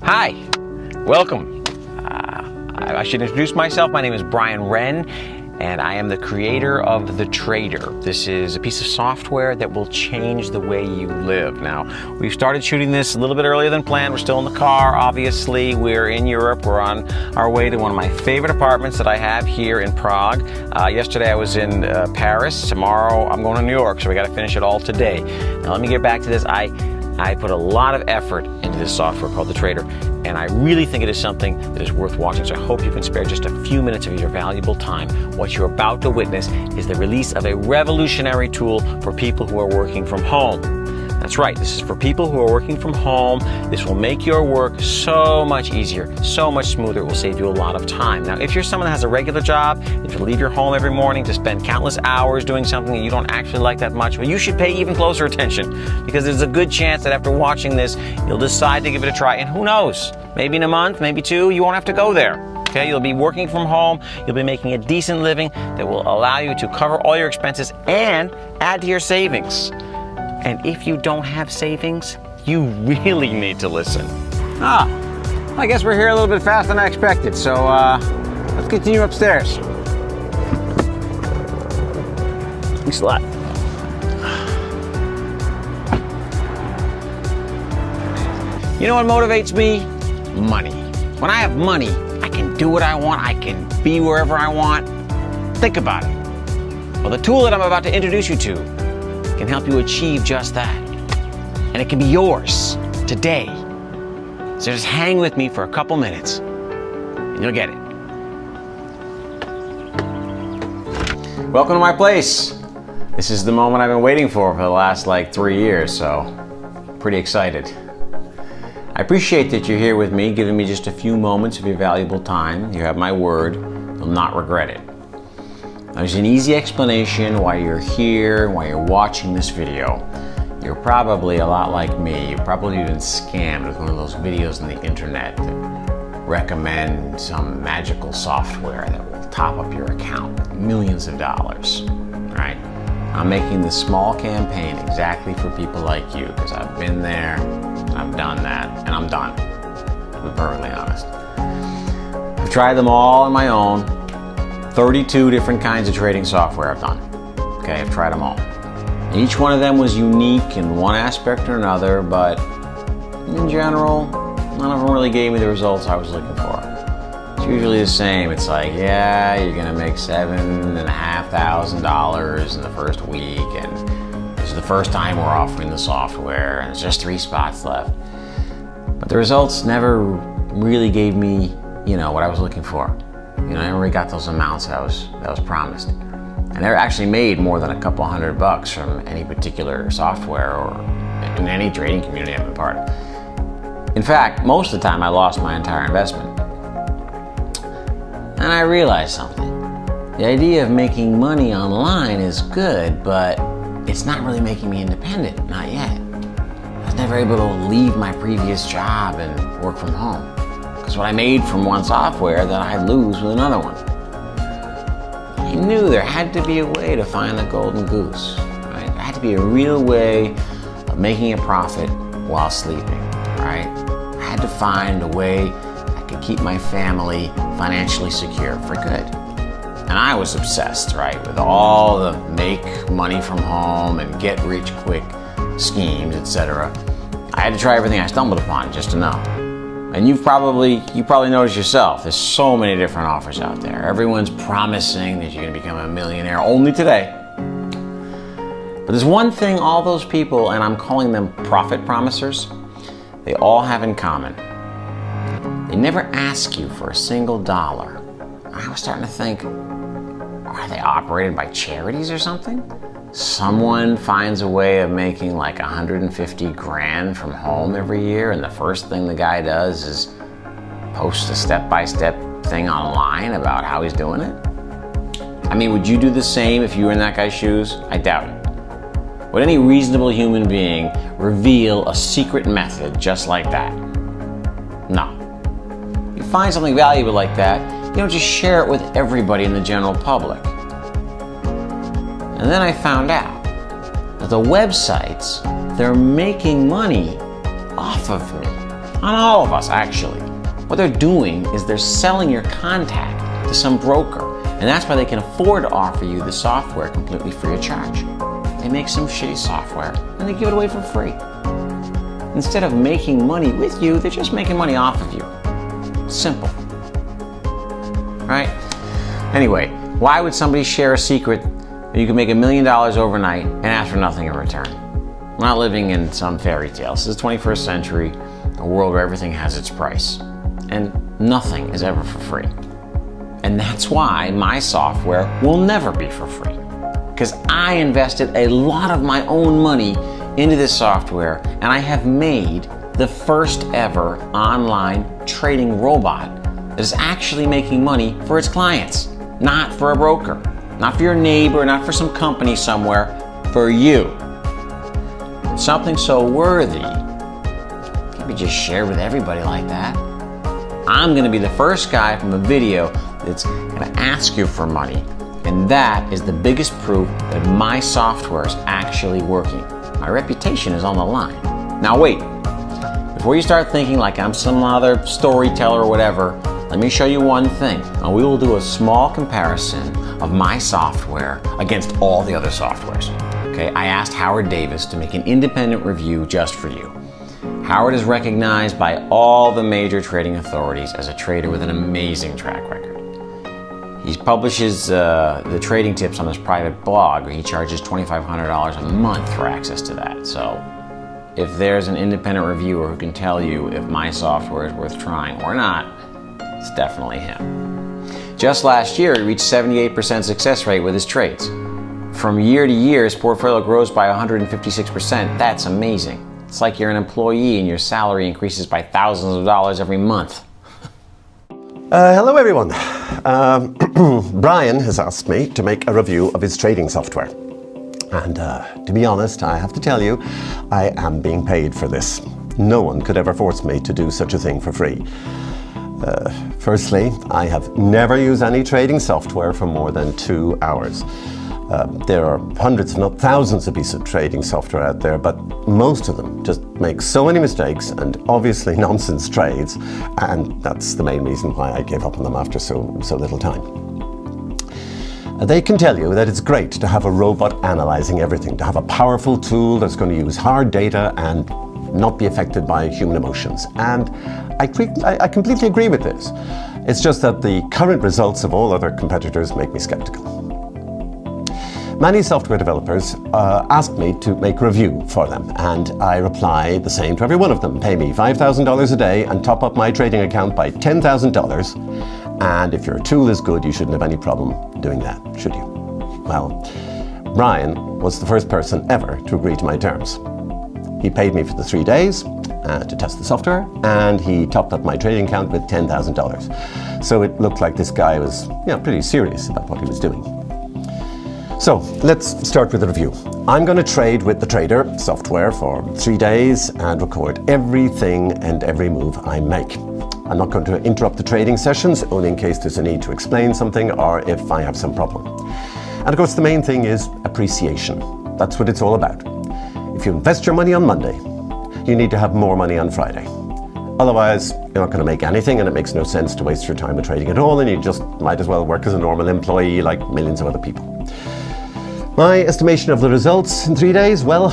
Hi, welcome. I should introduce myself. My name is Brian Wren, and I am the creator of The Trader. This is a piece of software that will change the way you live. Now, we've started shooting this a little bit earlier than planned. We're still in the car, obviously. We're in Europe. We're on our way to one of my favorite apartments that I have here in Prague. Yesterday I was in Paris. Tomorrow I'm going to New York, so we got to finish it all today. Now, let me get back to this. I put a lot of effort into this software called The Trader, and I really think it is something that is worth watching, so I hope you can spare just a few minutes of your valuable time. What you're about to witness is the release of a revolutionary tool for people who are working from home. That's right, this is for people who are working from home. This will make your work so much easier, so much smoother. It will save you a lot of time. Now, if you're someone that has a regular job, if you leave your home every morning to spend countless hours doing something that you don't actually like that much, well, you should pay even closer attention, because there's a good chance that after watching this, you'll decide to give it a try. And who knows, maybe in a month, maybe two, you won't have to go there. Okay, you'll be working from home, you'll be making a decent living that will allow you to cover all your expenses and add to your savings. And if you don't have savings, you really need to listen. I guess we're here a little bit faster than I expected, so let's continue upstairs. Thanks a lot. You know what motivates me? Money. When I have money, I can do what I want, I can be wherever I want. Think about it. Well, the tool that I'm about to introduce you to can help you achieve just that. And it can be yours today. So just hang with me for a couple minutes and you'll get it. Welcome to my place. This is the moment I've been waiting for the last like 3 years, so pretty excited. I appreciate that you're here with me, giving me just a few moments of your valuable time. You have my word, you'll not regret it. There's an easy explanation why you're here, why you're watching this video. You're probably a lot like me. You've probably been scammed with one of those videos on the internet that recommend some magical software that will top up your account with millions of dollars, right? I'm making this small campaign exactly for people like you, because I've been there, I've done that, and I'm done, to be perfectly honest. I've tried them all on my own. 32 different kinds of trading software I've done. Okay, I've tried them all. And each one of them was unique in one aspect or another, but in general, none of them really gave me the results I was looking for. It's usually the same. It's like, yeah, you're gonna make $7,500 in the first week, and this is the first time we're offering the software, and there's just 3 spots left. But the results never really gave me, what I was looking for. I never really got those amounts that was promised. I never actually made more than a couple $100 from any particular software or in any trading community I've been part of. In fact, most of the time I lost my entire investment. And I realized something. The idea of making money online is good, but it's not really making me independent, not yet. I was never able to leave my previous job and work from home. Because what I made from one software that I'd lose with another one. I knew there had to be a way to find the golden goose, right? There had to be a real way of making a profit while sleeping, right? I had to find a way I could keep my family financially secure for good. And I was obsessed, right, with all the make money from home and get rich quick schemes, etc. I had to try everything I stumbled upon just to know. And you probably noticed yourself, there's so many different offers out there. Everyone's promising that you're gonna become a millionaire only today. But there's one thing all those people, and I'm calling them profit promisers, they all have in common. They never ask you for a single dollar. I was starting to think, are they operated by charities or something? Someone finds a way of making like 150 grand from home every year, and the first thing the guy does is post a step-by-step thing online about how he's doing it? I mean, would you do the same if you were in that guy's shoes? I doubt it. Would any reasonable human being reveal a secret method just like that? No. If you find something valuable like that, you don't just share it with everybody in the general public. And then I found out that the websites, they're making money off of me. on all of us actually. What they're doing is they're selling your contact to some broker, and that's why they can afford to offer you the software completely free of charge. They make some shitty software and they give it away for free. Instead of making money with you, they're just making money off of you. Simple. Right? Anyway, why would somebody share a secret that you can make $1 million overnight and ask for nothing in return? We're not living in some fairy tale. This is the 21st century, a world where everything has its price. And nothing is ever for free. And that's why my software will never be for free. Because I invested a lot of my own money into this software, and I have made the first ever online trading robot that is actually making money for its clients, not for a broker, not for your neighbor, not for some company somewhere, for you. Something so worthy can't be just shared with everybody like that. I'm going to be the first guy from a video that's going to ask you for money, and that is the biggest proof that my software is actually working. My reputation is on the line. Now wait, before you start thinking like I'm some other storyteller or whatever, let me show you one thing. Now we will do a small comparison of my software against all the other softwares. Okay, I asked Howard Davis to make an independent review just for you. Howard is recognized by all the major trading authorities as a trader with an amazing track record. He publishes the trading tips on his private blog. He charges $2,500 a month for access to that. So if there's an independent reviewer who can tell you if my software is worth trying or not, it's definitely him. Just last year, he reached 78% success rate with his trades. From year to year, his portfolio grows by 156%. That's amazing. It's like you're an employee and your salary increases by thousands of dollars every month. Hello everyone. Brian has asked me to make a review of his trading software. And to be honest, I have to tell you, I am being paid for this. No one could ever force me to do such a thing for free. Firstly, I have never used any trading software for more than 2 hours. There are hundreds, if not thousands, of pieces of trading software out there, but most of them just make so many mistakes and obviously nonsense trades, and that's the main reason why I gave up on them after so little time. They can tell you that it's great to have a robot analyzing everything, to have a powerful tool that's going to use hard data and not be affected by human emotions. And I completely agree with this. It's just that the current results of all other competitors make me skeptical. Many software developers ask me to make a review for them, and I reply the same to every one of them. Pay me $5,000 a day and top up my trading account by $10,000. And if your tool is good, you shouldn't have any problem doing that, should you? Well, Brian was the first person ever to agree to my terms. He paid me for the 3 days to test the software, and he topped up my trading account with $10,000. So it looked like this guy was pretty serious about what he was doing. So let's start with the review. I'm going to trade with the Trader software for 3 days and record everything and every move I make. I'm not going to interrupt the trading sessions, only in case there's a need to explain something or if I have some problem. And of course the main thing is appreciation. That's what it's all about. If you invest your money on Monday, you need to have more money on Friday. Otherwise, you're not going to make anything, and it makes no sense to waste your time with trading at all, and you just might as well work as a normal employee like millions of other people. My estimation of the results in 3 days, well,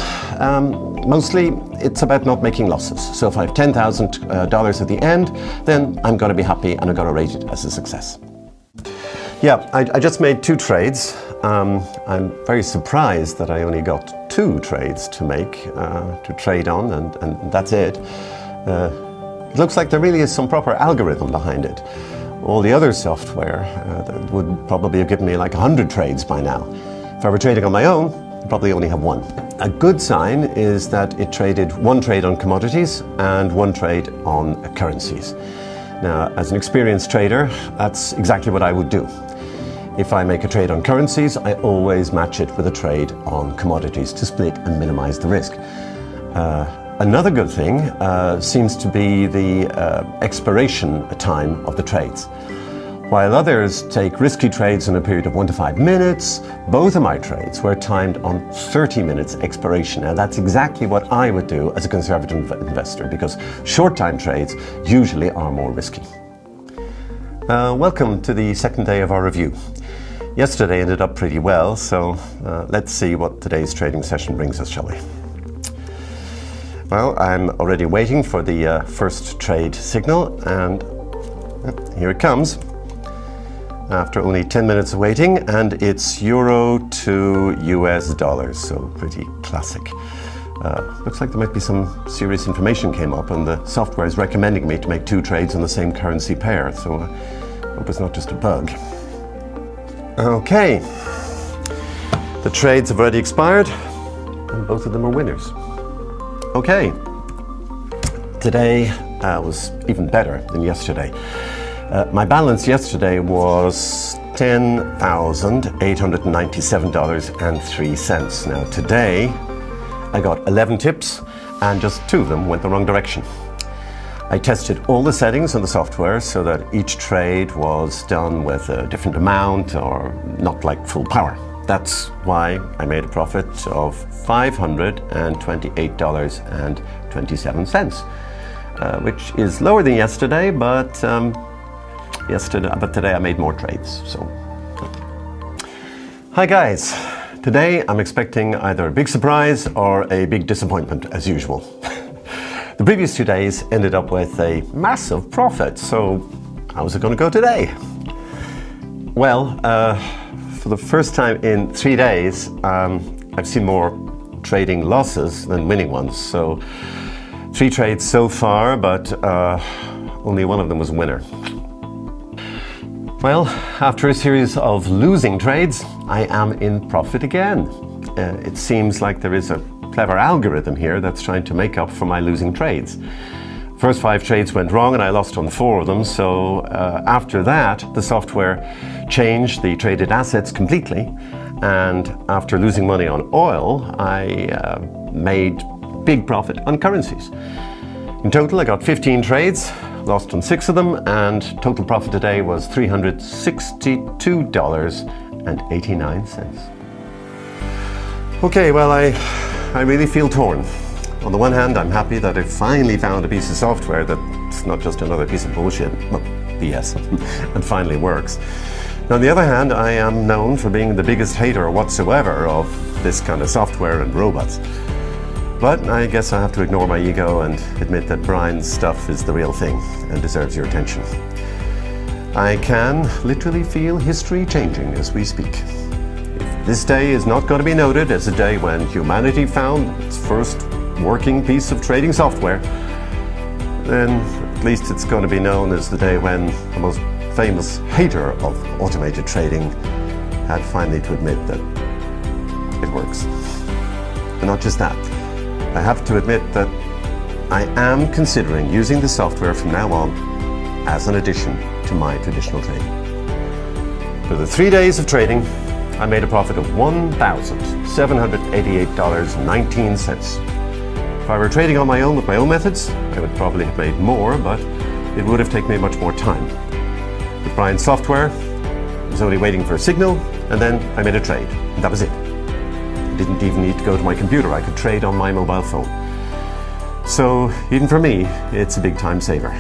mostly it's about not making losses. So if I have $10,000 at the end, then I'm going to be happy and I'm going to rate it as a success. Yeah, I just made 2 trades. I'm very surprised that I only got 2 trades to make, to trade on, and that's it. It looks like there really is some proper algorithm behind it. All the other software that would probably have given me like 100 trades by now. If I were trading on my own, I'd probably only have 1. A good sign is that it traded 1 trade on commodities and 1 trade on currencies. Now, as an experienced trader, that's exactly what I would do. If I make a trade on currencies, I always match it with a trade on commodities to split and minimize the risk. Another good thing seems to be the expiration time of the trades. While others take risky trades in a period of 1 to 5 minutes, both of my trades were timed on 30 minutes expiration. Now that's exactly what I would do as a conservative investor, because short time trades usually are more risky. Welcome to the second day of our review. Yesterday ended up pretty well, so let's see what today's trading session brings us, shall we? Well, I'm already waiting for the first trade signal, and here it comes. After only 10 minutes of waiting, and it's euro to US dollars, so pretty classic. Looks like there might be some serious information came up, and the software is recommending me to make 2 trades on the same currency pair, so I hope it's not just a bug. Okay, the trades have already expired, and both of them are winners. Okay, today was even better than yesterday. My balance yesterday was $10,897.03. Now today I got 11 tips and just 2 of them went the wrong direction. I tested all the settings on the software so that each trade was done with a different amount or not like full power. That's why I made a profit of $528.27, which is lower than yesterday, but today I made more trades. So, hi guys. Today I'm expecting either a big surprise or a big disappointment, as usual. The previous 2 days ended up with a massive profit, so how's it going to go today? Well, for the first time in 3 days, I've seen more trading losses than winning ones. So 3 trades so far, but only one of them was a winner. Well, after a series of losing trades, I am in profit again. It seems like there is a clever algorithm here that's trying to make up for my losing trades. First 5 trades went wrong and I lost on 4 of them, so after that the software changed the traded assets completely, and after losing money on oil, I made big profit on currencies. In total I got 15 trades, lost on 6 of them, and total profit today was $362.89. Okay, well, I really feel torn. On the one hand, I'm happy that I finally found a piece of software that's not just another piece of bullshit, well, BS, and finally works. Now, on the other hand, I am known for being the biggest hater whatsoever of this kind of software and robots. But I guess I have to ignore my ego and admit that Brian's stuff is the real thing and deserves your attention. I can literally feel history changing as we speak. If this day is not going to be noted as a day when humanity found its first working piece of trading software, then at least it's going to be known as the day when the most famous hater of automated trading had finally to admit that it works. And not just that. I have to admit that I am considering using the software from now on as an addition to my traditional trading. For the 3 days of trading, I made a profit of $1,788.19. If I were trading on my own with my own methods, I would probably have made more, but it would have taken me much more time. With Brian's software, I was only waiting for a signal, and then I made a trade, and that was it. I didn't even need to go to my computer. I could trade on my mobile phone. So even for me, it's a big time saver.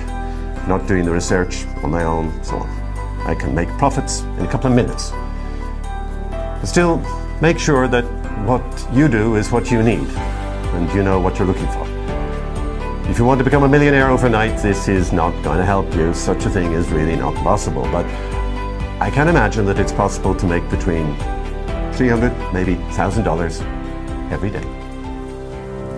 Not doing the research on my own, so on. I can make profits in a couple of minutes. But still, make sure that what you do is what you need, and you know what you're looking for. If you want to become a millionaire overnight, this is not going to help you. Such a thing is really not possible, but I can imagine that it's possible to make between $300, maybe $1,000 every day.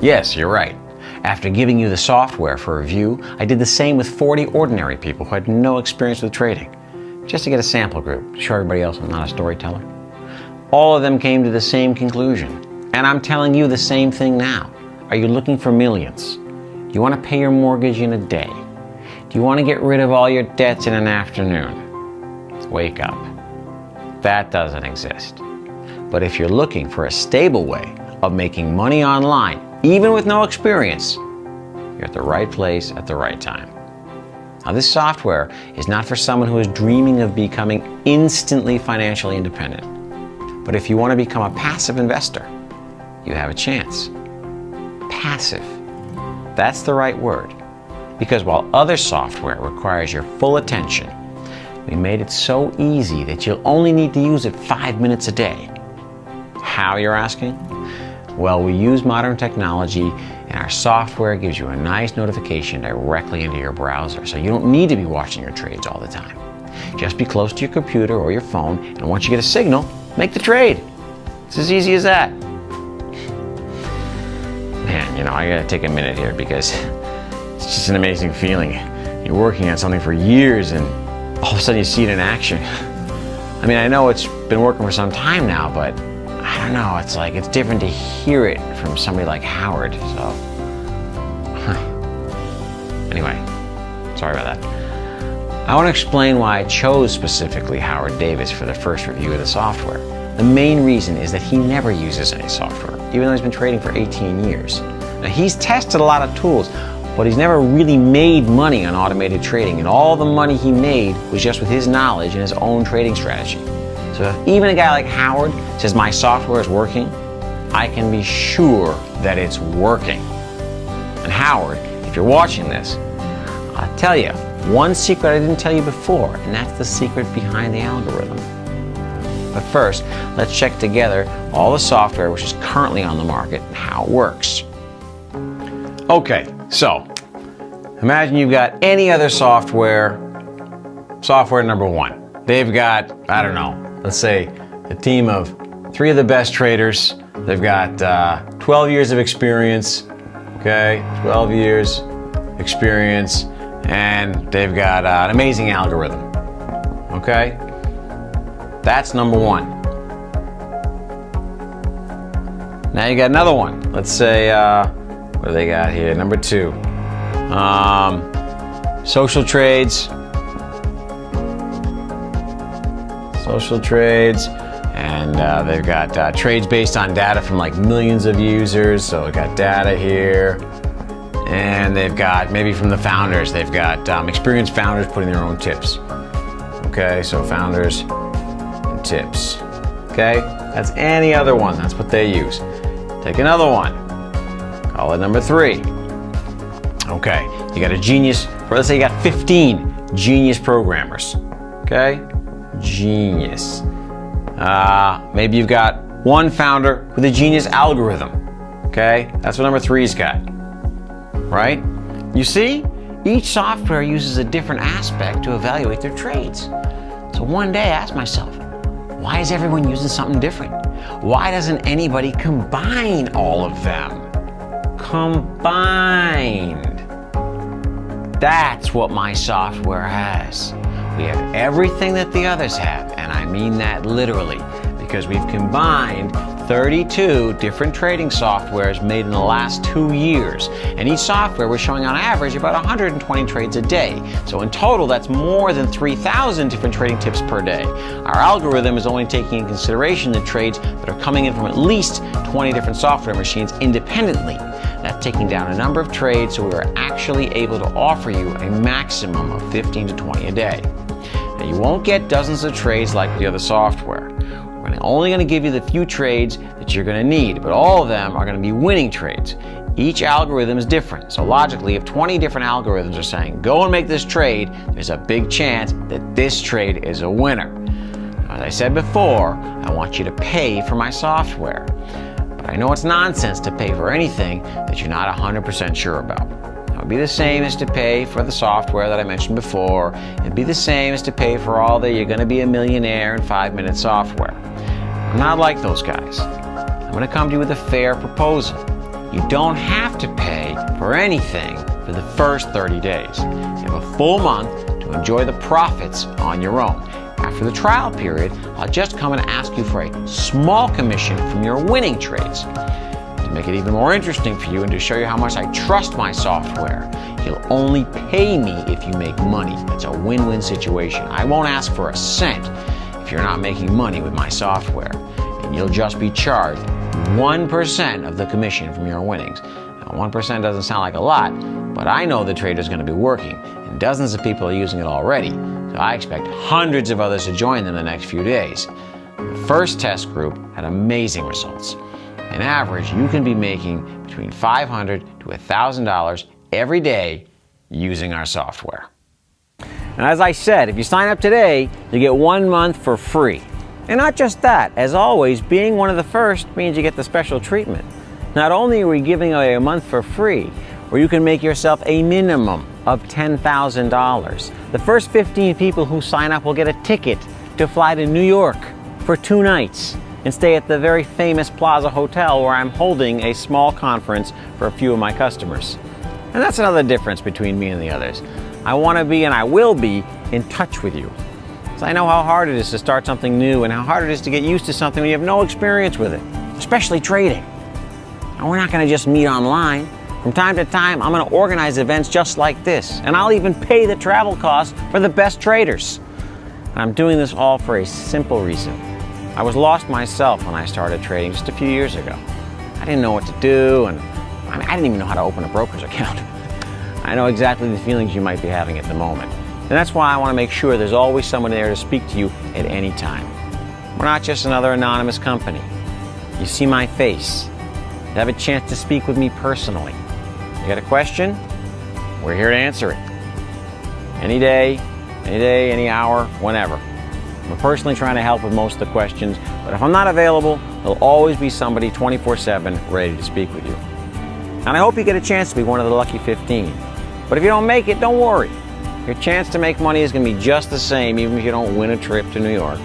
Yes, you're right. After giving you the software for review, I did the same with 40 ordinary people who had no experience with trading, just to get a sample group, to show everybody else I'm not a storyteller. All of them came to the same conclusion, and I'm telling you the same thing now. Are you looking for millions? Do you want to pay your mortgage in a day? Do you want to get rid of all your debts in an afternoon? Wake up. That doesn't exist. But if you're looking for a stable way of making money online, even with no experience, you're at the right place at the right time. Now, this software is not for someone who is dreaming of becoming instantly financially independent. But if you want to become a passive investor, you have a chance. Passive. That's the right word. Because while other software requires your full attention, we made it so easy that you'll only need to use it 5 minutes a day. How, you're asking? Well, we use modern technology, and our software gives you a nice notification directly into your browser, so you don't need to be watching your trades all the time. Just be close to your computer or your phone, and once you get a signal, make the trade. It's as easy as that. Man, you know, I gotta take a minute here because it's just an amazing feeling. You're working on something for years, and all of a sudden you see it in action. I mean, I know it's been working for some time now, but I don't know, it's like, it's different to hear it from somebody like Howard, so. Anyway, sorry about that. I want to explain why I chose specifically Howard Davis for the first review of the software. The main reason is that he never uses any software, even though he's been trading for 18 years. Now, he's tested a lot of tools, but he's never really made money on automated trading, and all the money he made was just with his knowledge and his own trading strategy. So if even a guy like Howard says my software is working, I can be sure that it's working. And Howard, if you're watching this, I'll tell you one secret I didn't tell you before, and that's the secret behind the algorithm. But first, let's check together all the software which is currently on the market and how it works. Okay, so imagine you've got any other software number one. They've got, I don't know, let's say a team of 3 of the best traders. They've got 12 years of experience, okay, 12 years experience, and they've got an amazing algorithm, okay? That's number one. Now you got another one. Let's say, what do they got here? Number 2. Social trades. Social trades, and they've got trades based on data from like millions of users, so we've got data here, and they've got maybe from the founders, they've got experienced founders putting their own tips. Okay, so founders and tips. Okay, that's any other one, that's what they use. Take another one, call it number 3. Okay, you got a genius, or let's say you got 15 genius programmers. Okay, genius. Maybe you've got one founder with a genius algorithm. Okay, that's what number 3's got. Right? You see, each software uses a different aspect to evaluate their trades. So one day I asked myself, why is everyone using something different? Why doesn't anybody combine all of them? Combined. That's what my software has. We have everything that the others have, and I mean that literally, because we've combined 32 different trading softwares made in the last 2 years, and each software was showing on average about 120 trades a day. So in total, that's more than 3,000 different trading tips per day. Our algorithm is only taking into consideration the trades that are coming in from at least 20 different software machines independently. That's taking down a number of trades, so we are actually able to offer you a maximum of 15 to 20 a day. Now, you won't get dozens of trades like the other software. We're only going to give you the few trades that you're going to need, but all of them are going to be winning trades. Each algorithm is different, so logically, if 20 different algorithms are saying, go and make this trade, there's a big chance that this trade is a winner. Now, as I said before, I want you to pay for my software. But I know it's nonsense to pay for anything that you're not 100% sure about. It would be the same as to pay for the software that I mentioned before. It'd be the same as to pay for all the you're going to be a millionaire in 5-minute software. I'm not like those guys. I'm going to come to you with a fair proposal. You don't have to pay for anything for the first 30 days. You have a full month to enjoy the profits on your own. After the trial period, I'll just come and ask you for a small commission from your winning trades. To make it even more interesting for you and to show you how much I trust my software, you'll only pay me if you make money. It's a win-win situation. I won't ask for a cent if you're not making money with my software, and you'll just be charged 1% of the commission from your winnings. Now, 1% doesn't sound like a lot, but I know the trader's going to be working, and dozens of people are using it already, so I expect hundreds of others to join them in the next few days. The first test group had amazing results. On average, you can be making between $500 to $1,000 every day using our software. And as I said, if you sign up today, you get 1 month for free. And not just that, as always, being one of the first means you get the special treatment. Not only are we giving away a month for free, where you can make yourself a minimum of $10,000. The first 15 people who sign up will get a ticket to fly to New York for 2 nights and stay at the very famous Plaza Hotel where I'm holding a small conference for a few of my customers. And that's another difference between me and the others. I want to be, and I will be, in touch with you. So I know how hard it is to start something new and how hard it is to get used to something when you have no experience with it, especially trading. And we're not going to just meet online. From time to time, I'm going to organize events just like this, and I'll even pay the travel costs for the best traders. And I'm doing this all for a simple reason. I was lost myself when I started trading just a few years ago. I didn't know what to do, and I didn't even know how to open a broker's account. I know exactly the feelings you might be having at the moment. And that's why I want to make sure there's always someone there to speak to you at any time. We're not just another anonymous company. You see my face. You have a chance to speak with me personally. You got a question? We're here to answer it. Any day, any hour, whenever. I'm personally trying to help with most of the questions, but if I'm not available, there'll always be somebody 24/7 ready to speak with you. And I hope you get a chance to be one of the lucky 15. But if you don't make it, don't worry. Your chance to make money is going to be just the same, even if you don't win a trip to New York.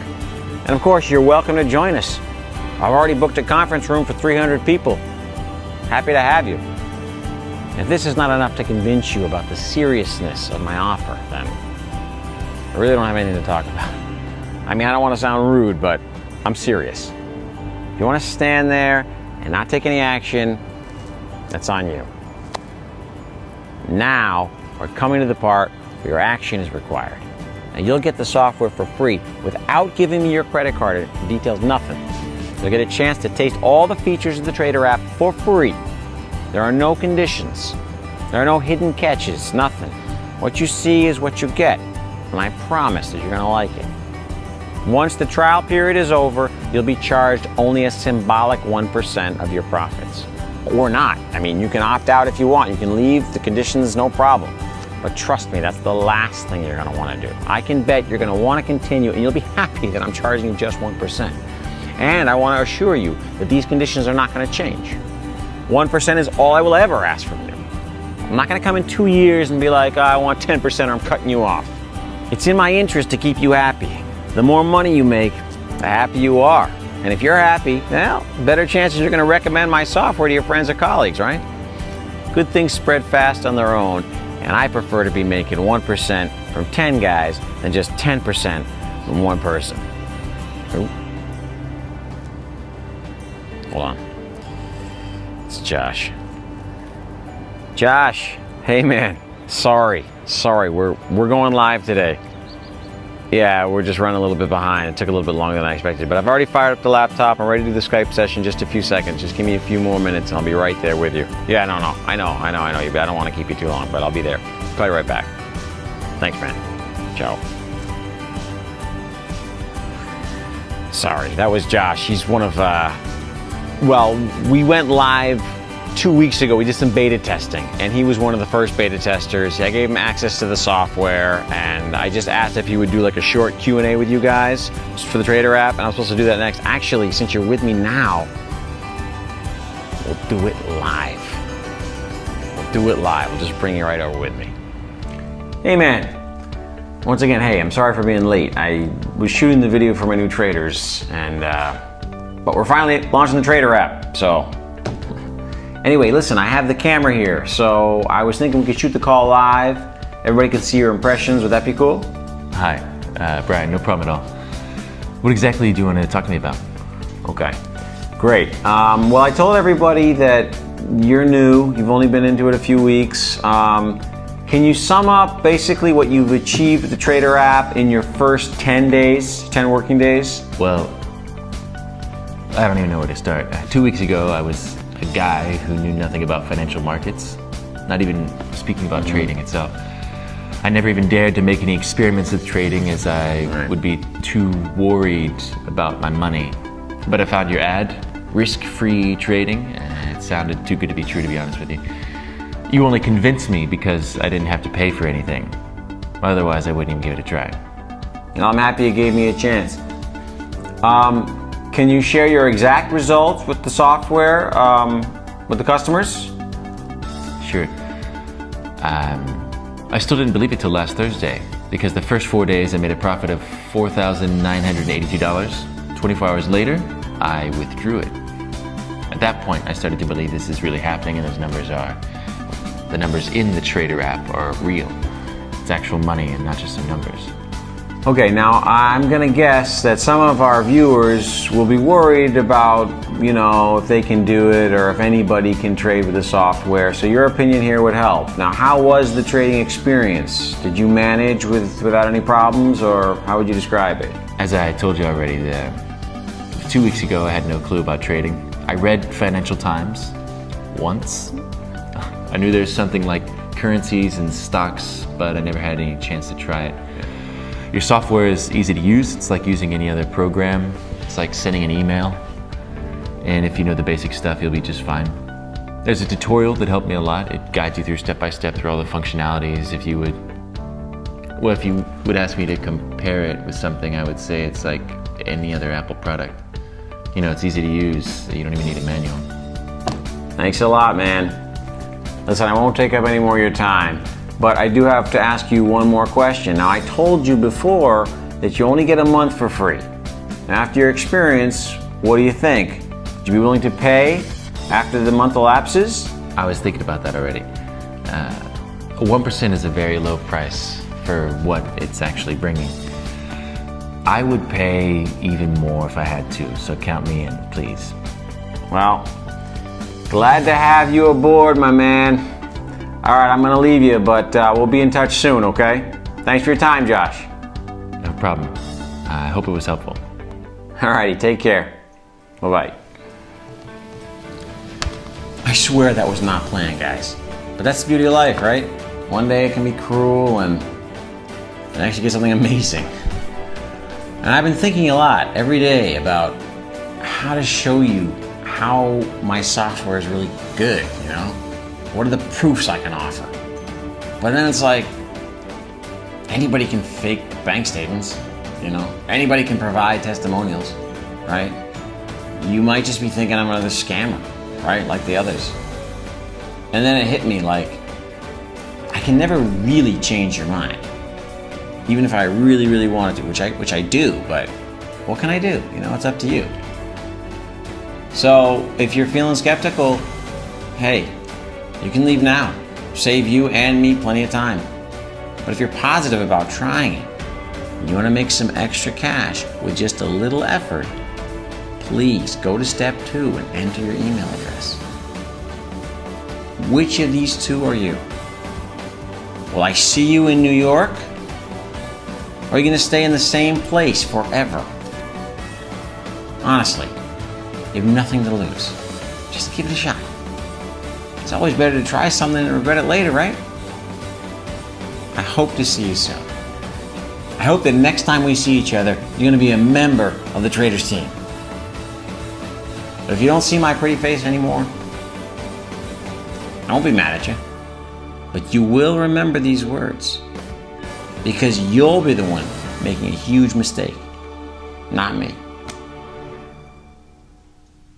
And of course, you're welcome to join us. I've already booked a conference room for 300 people. Happy to have you. If this is not enough to convince you about the seriousness of my offer, then I really don't have anything to talk about. I mean, I don't want to sound rude, but I'm serious. If you want to stand there and not take any action, that's on you. Now, we're coming to the part where your action is required. And you'll get the software for free without giving me your credit card details, nothing. You'll get a chance to taste all the features of the Trader app for free. There are no conditions. There are no hidden catches, nothing. What you see is what you get, and I promise that you're going to like it. Once the trial period is over, you'll be charged only a symbolic 1% of your profits. Or not. I mean, you can opt out if you want. You can leave the conditions, no problem. But trust me, that's the last thing you're going to want to do. I can bet you're going to want to continue, and you'll be happy that I'm charging you just 1%. And I want to assure you that these conditions are not going to change. 1% is all I will ever ask from you. I'm not going to come in 2 years and be like, oh, I want 10% or I'm cutting you off. It's in my interest to keep you happy. The more money you make, the happier you are. And if you're happy, well, better chances you're going to recommend my software to your friends or colleagues, right? Good things spread fast on their own, and I prefer to be making 1% from 10 guys than just 10% from one person. Ooh. Hold on. It's Josh. Josh, hey man, sorry, we're going live today. Yeah, we're just running a little bit behind. It took a little bit longer than I expected, but I've already fired up the laptop. I'm ready to do the Skype session. Just a few seconds. Just give me a few more minutes and I'll be right there with you. Yeah, no, I know. I don't want to keep you too long, but I'll be there. Call you right back. Thanks, man. Ciao. Sorry, that was Josh. He's one of, well, we went live 2 weeks ago. We did some beta testing, and he was one of the first beta testers. I gave him access to the software, and I just asked if he would do like a short Q&A with you guys for the Trader app, and I was supposed to do that next. Actually, since you're with me now, we'll do it live. We'll just bring you right over with me. Hey, man. Once again, hey, I'm sorry for being late. I was shooting the video for my new traders, and but we're finally launching the Trader app, so. Anyway, listen, I have the camera here, so I was thinking we could shoot the call live. Everybody could see your impressions. Would that be cool? Hi, Brian, no problem at all. What exactly do you want to talk to me about? Okay, great. Well, I told everybody that you're new. You've only been into it a few weeks. Can you sum up basically what you've achieved with the Trader app in your first 10 days, 10 working days? Well, I don't even know where to start. 2 weeks ago, I was a guy who knew nothing about financial markets, not even speaking about trading itself. I I never even dared to make any experiments with trading as I would be too worried about my money. But I found your ad, risk-free trading, and it sounded too good to be true, to be honest with you. You only convinced me because I didn't have to pay for anything. Otherwise, I wouldn't even give it a try. I'm happy you gave me a chance. Can you share your exact results with the software, with the customers? Sure. I still didn't believe it till last Thursday, because the first 4 days I made a profit of $4,982. 24 hours later, I withdrew it. At that point, I started to believe this is really happening, and the numbers in the trader app are real. It's actual money and not just some numbers. Okay, now I'm gonna guess that some of our viewers will be worried about, if they can do it or if anybody can trade with the software. So your opinion here would help. Now, how was the trading experience? Did you manage without any problems, or how would you describe it? As I told you already, 2 weeks ago I had no clue about trading. I read Financial Times once. I knew there's something like currencies and stocks, but I never had any chance to try it. Your software is easy to use. It's like using any other program. It's like sending an email. And if you know the basic stuff, you'll be just fine. There's a tutorial that helped me a lot. It guides you through step by step through all the functionalities. If you would ask me to compare it with something, I would say it's like any other Apple product. It's easy to use. You don't even need a manual. Thanks a lot, man. Listen, I won't take up any more of your time, but I do have to ask you one more question. Now, I told you before that you only get a month for free. Now, after your experience, what do you think? Would you be willing to pay after the month elapses? I was thinking about that already. 1% is a very low price for what it's actually bringing. I would pay even more if I had to, so count me in, please. Well, glad to have you aboard, my man. All right, I'm gonna leave you, but we'll be in touch soon, okay? Thanks for your time, Josh. No problem. I hope it was helpful. All righty, take care. Bye-bye. I swear that was not planned, guys. But that's the beauty of life, right? One day it can be cruel and the next you get something amazing. And I've been thinking a lot every day about how to show you how my software is really good, What are the proofs I can offer? But then it's like, anybody can fake bank statements, Anybody can provide testimonials, right? You might just be thinking I'm another scammer, right? Like the others. And then it hit me like, I can never really change your mind. Even if I really, really wanted to, which I do, but what can I do? It's up to you. So if you're feeling skeptical, hey, you can leave now. Save you and me plenty of time. But if you're positive about trying it, and you want to make some extra cash with just a little effort, please go to step 2 and enter your email address. Which of these two are you? Will I see you in New York? Or are you going to stay in the same place forever? Honestly, you have nothing to lose. Just give it a shot. It's always better to try something and regret it later, right? I hope to see you soon. I hope that next time we see each other, you're going to be a member of the Traders team. But if you don't see my pretty face anymore, I won't be mad at you. But you will remember these words. Because you'll be the one making a huge mistake, not me.